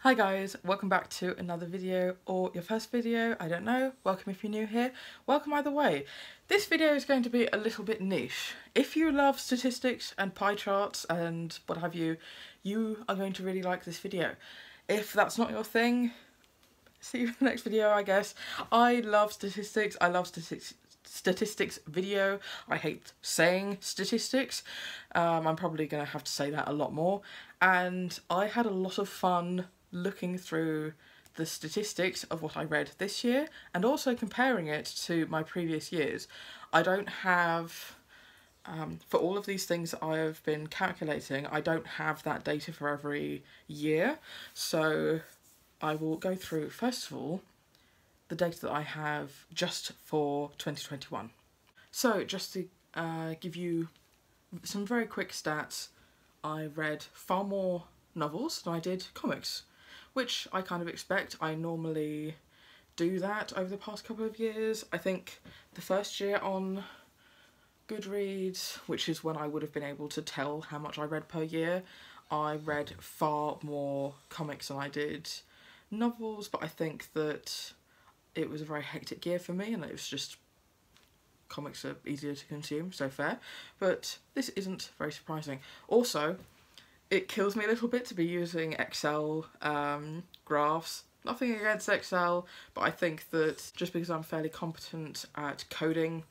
Hi guys, welcome back to another video, or your first video, I don't know. Welcome if you're new here. Welcome either way. This video is going to be a little bit niche. If you love statistics and pie charts and what have you, you are going to really like this video. If that's not your thing, see you in the next video, I guess. I love statistics. I love statistics video. I hate saying statistics. I'm probably going to have to say that a lot more. And I had a lot of fun looking through the statistics of what I read this year and also comparing it to my previous years. I don't have, for all of these things I have been calculating, I don't have that data for every year. So I will go through, first of all, the data that I have just for 2021. So just to give you some very quick stats, I read far more novels than I did comics, which I kind of expect. I normally do that over the past couple of years. I think the first year on Goodreads, which is when I would have been able to tell how much I read per year, I read far more comics than I did novels, but I think that it was a very hectic year for me and it was just, comics are easier to consume, so fair. But this isn't very surprising. Also, it kills me a little bit to be using Excel graphs. Nothing against Excel, but I think that just because I'm fairly competent at coding,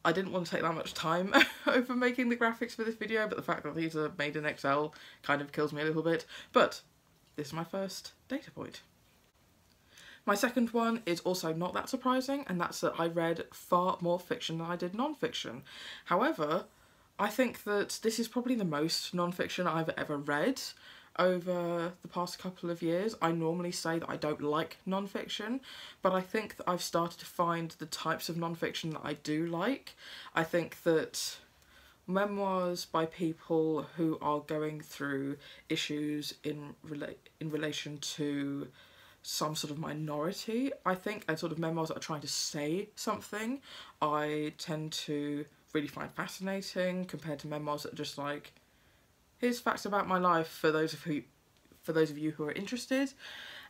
I didn't want to take that much time over making the graphics for this video, but the fact that these are made in Excel kind of kills me a little bit. But this is my first data point. My second one is also not that surprising, and that's that I read far more fiction than I did non-fiction. However, I think that this is probably the most non-fiction I've ever read over the past couple of years. I normally say that I don't like non-fiction, but I think that I've started to find the types of non-fiction that I do like. I think that memoirs by people who are going through issues in relation to some sort of minority, I think, and sort of memoirs that are trying to say something, I tend to really find fascinating compared to memoirs that are just like, here's facts about my life for those of you who are interested.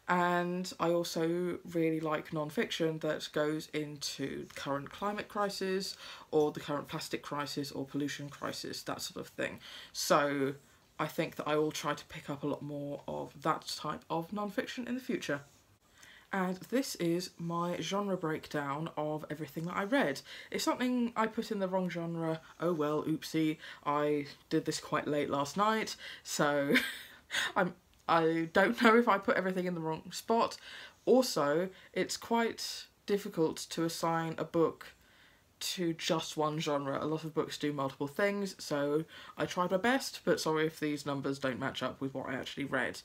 And I also really like non-fiction that goes into the current climate crisis or the current plastic crisis or pollution crisis, that sort of thing. So I think that I will try to pick up a lot more of that type of non-fiction in the future. And this is my genre breakdown of everything that I read. If something I put in the wrong genre, oh well, oopsie, I did this quite late last night, so I don't know if I put everything in the wrong spot. Also, it's quite difficult to assign a book to just one genre. A lot of books do multiple things, so I tried my best, but sorry if these numbers don't match up with what I actually read.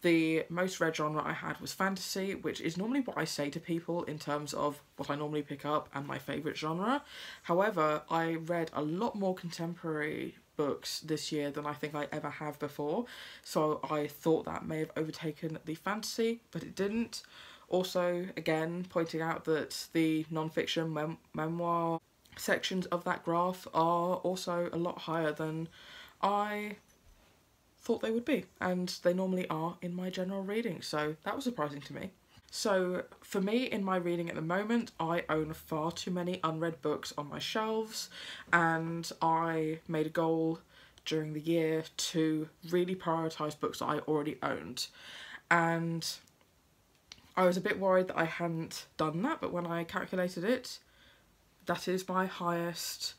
The most read genre I had was fantasy, which is normally what I say to people in terms of what I normally pick up and my favourite genre. However, I read a lot more contemporary books this year than I think I ever have before, so I thought that may have overtaken the fantasy, but it didn't. Also, again, pointing out that the non-fiction memoir sections of that graph are also a lot higher than I thought they would be, and they normally are in my general reading, so that was surprising to me. So for me, in my reading at the moment, I own far too many unread books on my shelves, and I made a goal during the year to really prioritise books that I already owned. And I was a bit worried that I hadn't done that, but when I calculated it, that is my highest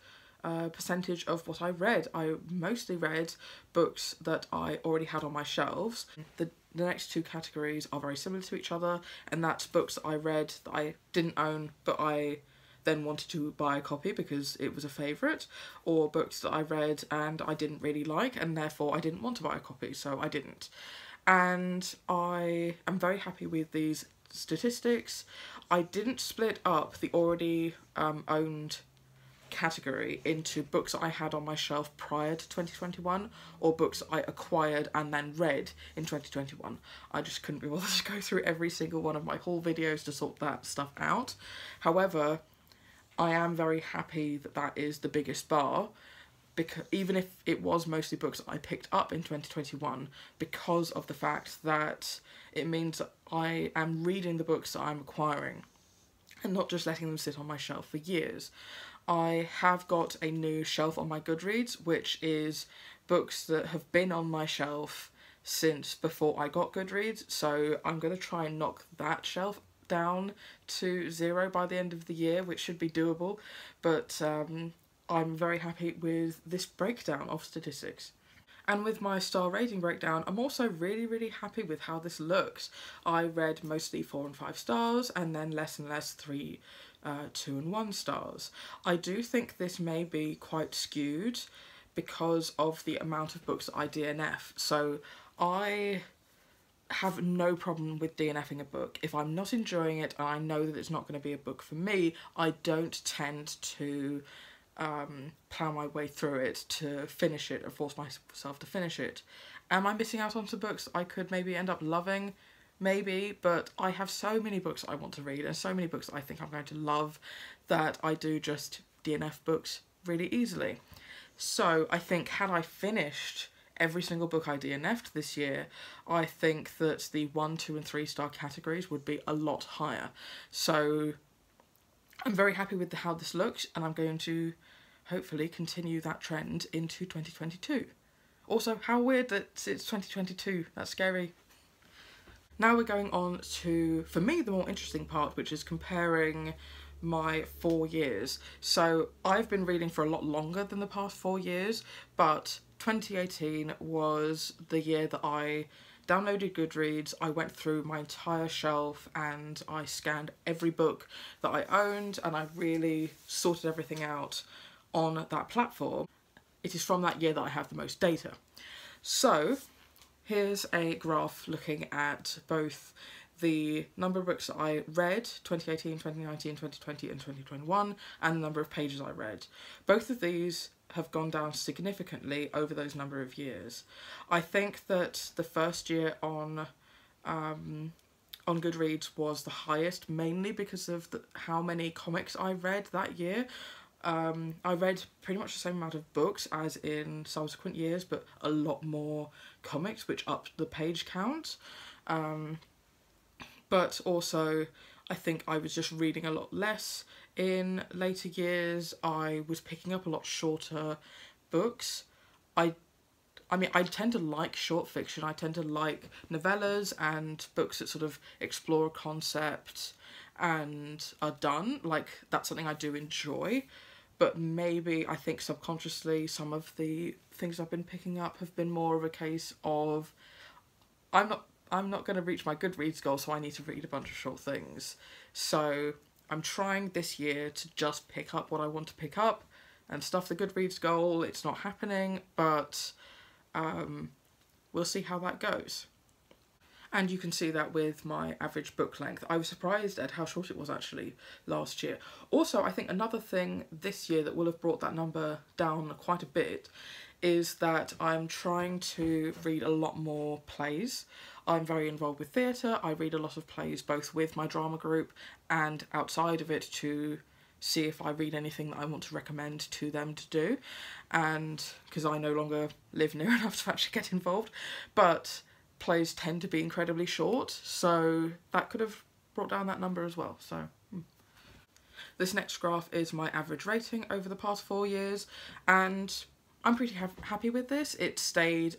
percentage of what I read. I mostly read books that I already had on my shelves. The next two categories are very similar to each other, and that's books that I read that I didn't own but I then wanted to buy a copy because it was a favourite, or books that I read and I didn't really like and therefore I didn't want to buy a copy, so I didn't. And I am very happy with these statistics. I didn't split up the already owned category into books that I had on my shelf prior to 2021 or books that I acquired and then read in 2021. I just couldn't be bothered to go through every single one of my haul videos to sort that stuff out. However, I am very happy that that is the biggest bar. because even if it was mostly books I picked up in 2021, because of the fact that it means that I am reading the books that I'm acquiring and not just letting them sit on my shelf for years. I have got a new shelf on my Goodreads, which is books that have been on my shelf since before I got Goodreads, so I'm going to try and knock that shelf down to 0 by the end of the year, which should be doable, but I'm very happy with this breakdown of statistics. And with my star rating breakdown, I'm also really happy with how this looks. I read mostly 4 and 5 stars, and then less and less 3, 2 and 1 stars. I do think this may be quite skewed because of the amount of books that I DNF. So I have no problem with DNFing a book. If I'm not enjoying it and I know that it's not going to be a book for me, I don't tend to plough my way through it to finish it or force myself to finish it. Am I missing out on some books I could maybe end up loving? Maybe, but I have so many books I want to read and so many books I think I'm going to love that I do just DNF books really easily. So I think had I finished every single book I DNF'd this year, I think that the 1, 2 and 3 star categories would be a lot higher. So I'm very happy with how this looks, and I'm going to hopefully continue that trend into 2022. Also, how weird that it's 2022, that's scary. Now we're going on to, for me, the more interesting part, which is comparing my 4 years. So I've been reading for a lot longer than the past 4 years, but 2018 was the year that I downloaded Goodreads. I went through my entire shelf and I scanned every book that I owned, and I really sorted everything out on that platform. It is from that year that I have the most data. So here's a graph looking at both the number of books that I read, 2018, 2019, 2020 and 2021, and the number of pages I read. Both of these have gone down significantly over those number of years. I think that the first year on Goodreads was the highest, mainly because of how many comics I read that year. I read pretty much the same amount of books as in subsequent years, but a lot more comics, which upped the page count. But also, I think I was just reading a lot less in later years. I was picking up a lot shorter books. I mean, I tend to like short fiction. I tend to like novellas and books that sort of explore a concept and are done. Like, that's something I do enjoy. But maybe, I think subconsciously, some of the things I've been picking up have been more of a case of, I'm not going to reach my Goodreads goal, so I need to read a bunch of short things. So I'm trying this year to just pick up what I want to pick up and stuff the Goodreads goal. It's not happening, but we'll see how that goes. And you can see that with my average book length. I was surprised at how short it was actually last year. Also, I think another thing this year that will have brought that number down quite a bit is that I'm trying to read a lot more plays. I'm very involved with theatre. I read a lot of plays both with my drama group and outside of it to see if I read anything that I want to recommend to them to do, and because I no longer live near enough to actually get involved. But plays tend to be incredibly short, so that could have brought down that number as well. So this next graph is my average rating over the past 4 years, and I'm pretty happy with this. It stayed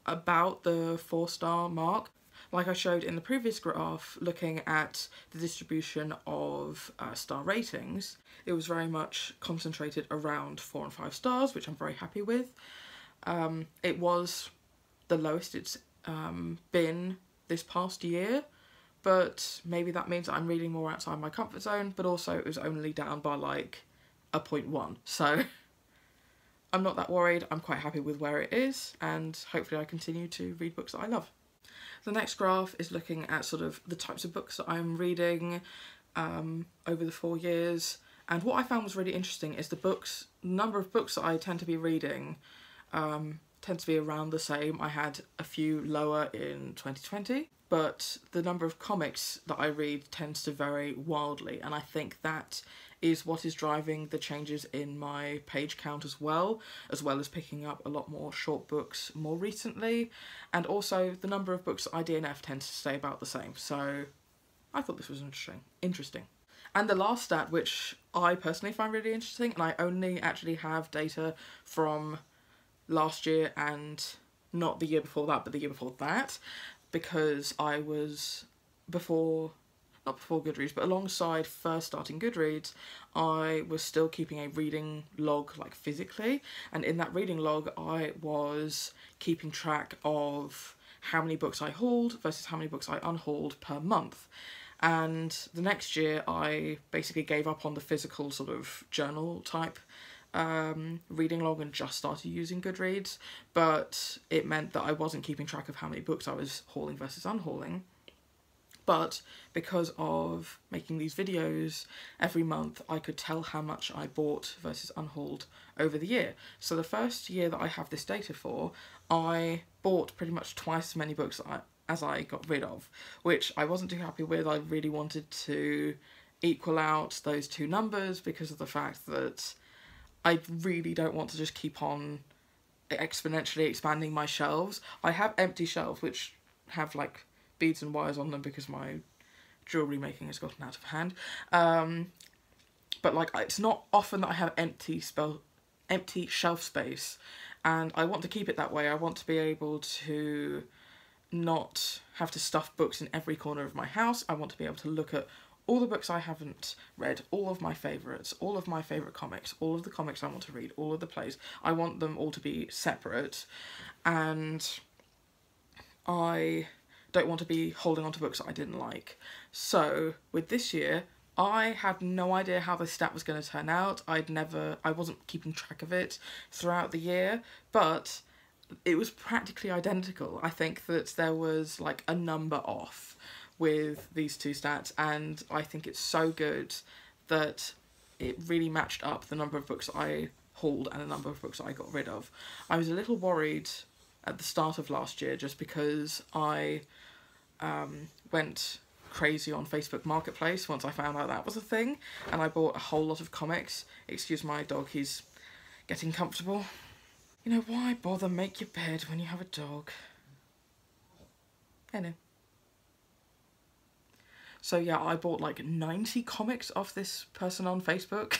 about the 4-star mark. Like I showed in the previous graph, looking at the distribution of star ratings, it was very much concentrated around 4 and 5 stars, which I'm very happy with. It was the lowest it's been this past year, but maybe that means that I'm reading more outside my comfort zone, but also it was only down by like a 0.1, so I'm not that worried. I'm quite happy with where it is, and hopefully I continue to read books that I love. The next graph is looking at sort of the types of books that I'm reading over the 4 years, and what I found was really interesting is the number of books that I tend to be reading tend to be around the same. I had a few lower in 2020, but the number of comics that I read tends to vary wildly, and I think that is what is driving the changes in my page count as well as picking up a lot more short books more recently, and also the number of books I DNF tends to stay about the same. So I thought this was interesting. And the last stat, which I personally find really interesting, and I only actually have data from last year and not the year before that, but the year before that, because I was not before Goodreads, but alongside first starting Goodreads, I was still keeping a reading log, like physically, and in that reading log I was keeping track of how many books I hauled versus how many books I unhauled per month. And the next year I basically gave up on the physical sort of journal type reading log and just started using Goodreads, but it meant that I wasn't keeping track of how many books I was hauling versus unhauling. But because of making these videos every month, I could tell how much I bought versus unhauled over the year. So the first year that I have this data for, I bought pretty much twice as many books as I got rid of, which I wasn't too happy with. I really wanted to equal out those two numbers because of the fact that I really don't want to just keep on exponentially expanding my shelves. I have empty shelves which have like beads and wires on them because my jewellery making has gotten out of hand. But like, it's not often that I have empty shelf space, and I want to keep it that way. I want to be able to not have to stuff books in every corner of my house. I want to be able to look at all the books I haven't read, all of my favourites, all of my favourite comics, all of the comics I want to read, all of the plays. I want them all to be separate, and I don't want to be holding on to books that I didn't like. So with this year, I had no idea how the stat was going to turn out. I wasn't keeping track of it throughout the year, but it was practically identical. I think that there was like a number off with these two stats, and I think it's so good that it really matched up the number of books I hauled and the number of books I got rid of. I was a little worried at the start of last year just because I went crazy on Facebook Marketplace once I found out that was a thing, and I bought a whole lot of comics. Excuse my dog, he's getting comfortable. You know, why bother make your bed when you have a dog? I know. So yeah, I bought like 90 comics off this person on Facebook,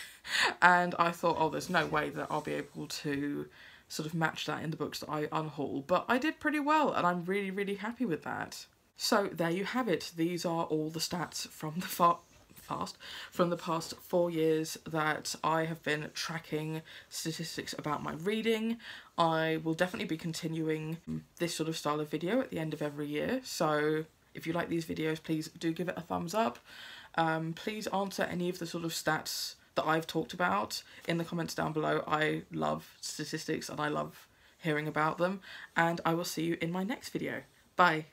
and I thought, oh, there's no way that I'll be able to sort of match that in the books that I unhaul, but I did pretty well, and I'm really, really happy with that. So there you have it. These are all the stats from the past 4 years that I have been tracking statistics about my reading. I will definitely be continuing this sort of style of video at the end of every year, so if you like these videos, please do give it a thumbs up. Please answer any of the sort of stats that I've talked about in the comments down below. I love statistics and I love hearing about them, and I will see you in my next video. Bye.